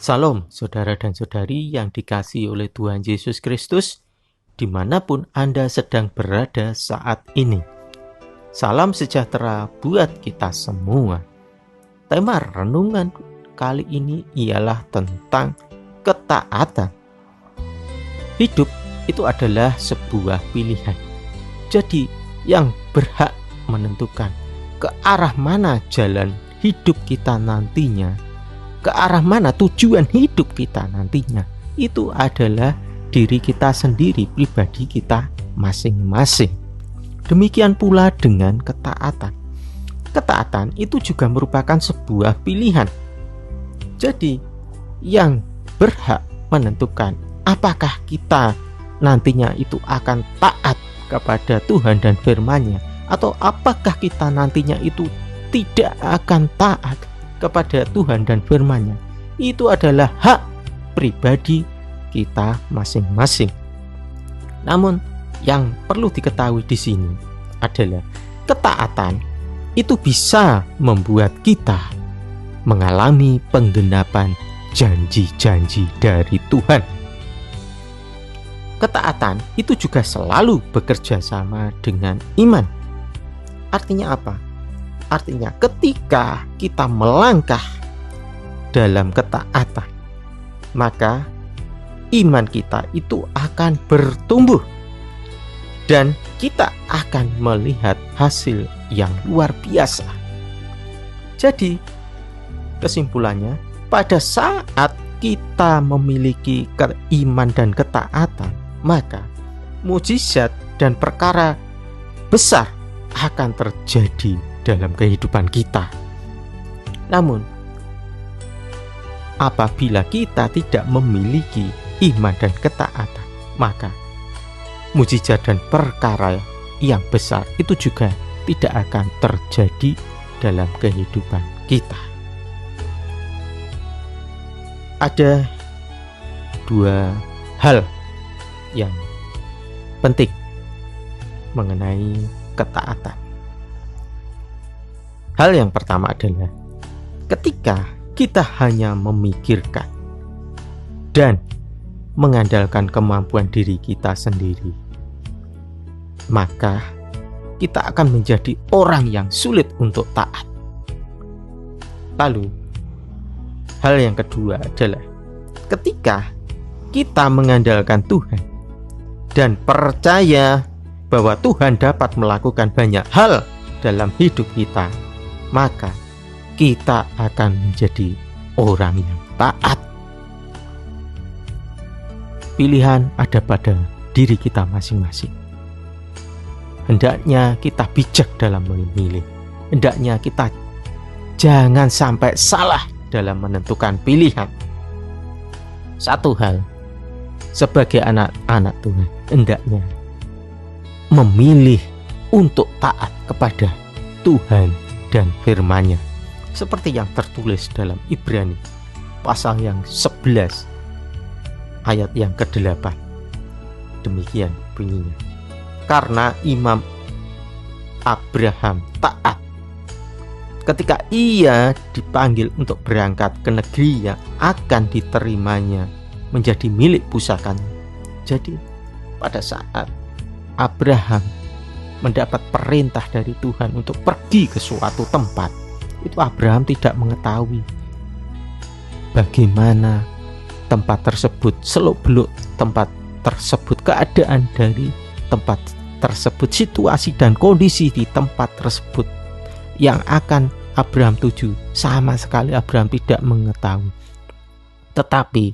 Salam saudara dan saudari yang dikasihi oleh Tuhan Yesus Kristus, dimanapun Anda sedang berada saat ini. Salam sejahtera buat kita semua. Tema renungan kali ini ialah tentang ketaatan. Hidup itu adalah sebuah pilihan. Jadi yang berhak menentukan ke arah mana jalan hidup kita nantinya, ke arah mana tujuan hidup kita nantinya, itu adalah diri kita sendiri, pribadi kita masing-masing. Demikian pula dengan ketaatan. Ketaatan itu juga merupakan sebuah pilihan. Jadi yang berhak menentukan apakah kita nantinya itu akan taat kepada Tuhan dan firman-Nya, atau apakah kita nantinya itu tidak akan taat kepada Tuhan dan firman-Nya, itu adalah hak pribadi kita masing-masing. Namun yang perlu diketahui di sini adalah ketaatan itu bisa membuat kita mengalami penggenapan janji-janji dari Tuhan. Ketaatan itu juga selalu bekerja sama dengan iman. Artinya apa? Artinya ketika kita melangkah dalam ketaatan, maka iman kita itu akan bertumbuh dan kita akan melihat hasil yang luar biasa. Jadi kesimpulannya, pada saat kita memiliki keiman dan ketaatan, maka mukjizat dan perkara besar akan terjadi dalam kehidupan kita. Namun apabila kita tidak memiliki iman dan ketaatan, maka mukjizat dan perkara yang besar itu juga tidak akan terjadi dalam kehidupan kita. Ada dua hal yang penting mengenai ketaatan. Hal yang pertama adalah ketika kita hanya memikirkan dan mengandalkan kemampuan diri kita sendiri, maka kita akan menjadi orang yang sulit untuk taat. Lalu hal yang kedua adalah ketika kita mengandalkan Tuhan dan percaya bahwa Tuhan dapat melakukan banyak hal dalam hidup kita, maka kita akan menjadi orang yang taat. Pilihan ada pada diri kita masing-masing. Hendaknya kita bijak dalam memilih. Hendaknya kita jangan sampai salah dalam menentukan pilihan. Satu hal, sebagai anak-anak Tuhan, hendaknya memilih untuk taat kepada Tuhan dan firman-Nya, seperti yang tertulis dalam Ibrani pasal yang 11 ayat yang ke-8. Demikian bunyinya, karena Imam Abraham taat ketika ia dipanggil untuk berangkat ke negeri yang akan diterimanya menjadi milik pusakanya. Jadi pada saat Abraham mendapat perintah dari Tuhan untuk pergi ke suatu tempat, itu Abraham tidak mengetahui bagaimana tempat tersebut, seluk-beluk tempat tersebut, keadaan dari tempat tersebut, situasi dan kondisi di tempat tersebut yang akan Abraham tuju. Sama sekali Abraham tidak mengetahui. Tetapi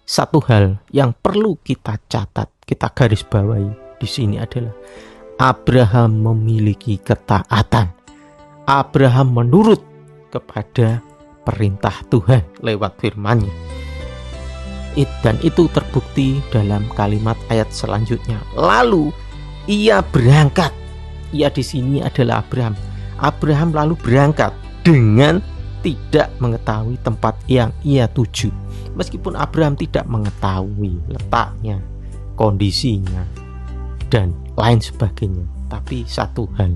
satu hal yang perlu kita catat, kita garis bawahi di sini adalah Abraham memiliki ketaatan. Abraham menurut kepada perintah Tuhan lewat firman-Nya. Dan itu terbukti dalam kalimat ayat selanjutnya. Lalu ia berangkat. Ia di sini adalah Abraham. Abraham lalu berangkat dengan tidak mengetahui tempat yang ia tuju. Meskipun Abraham tidak mengetahui letaknya, kondisinya, dan lain sebagainya, tapi satu hal,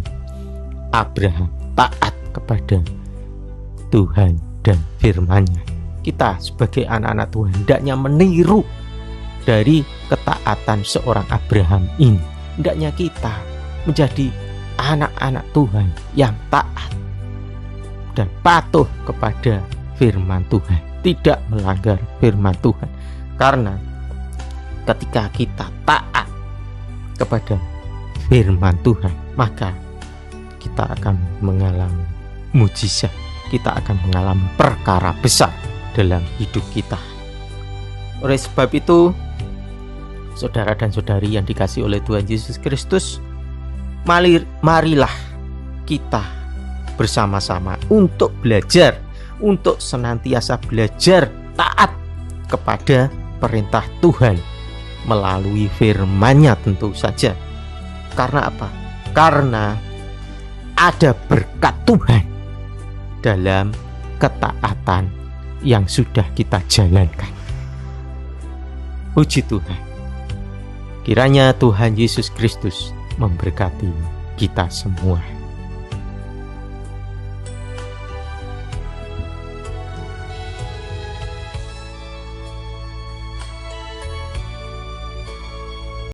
Abraham taat kepada Tuhan dan firman-Nya. kita sebagai anak-anak Tuhan hendaknya meniru dari ketaatan seorang Abraham ini. Hendaknya kita menjadi anak-anak Tuhan yang taat dan patuh kepada firman Tuhan, tidak melanggar firman Tuhan. Karena ketika kita taat kepada firman Tuhan, maka kita akan mengalami mujizat, kita akan mengalami perkara besar dalam hidup kita. Oleh sebab itu, saudara dan saudari yang dikasihi oleh Tuhan Yesus Kristus, marilah kita bersama-sama untuk belajar, untuk senantiasa belajar taat kepada perintah Tuhan melalui firman-Nya tentu saja. Karena apa? Karena ada berkat Tuhan dalam ketaatan yang sudah kita jalankan. Puji Tuhan. Kiranya Tuhan Yesus Kristus memberkati kita semua.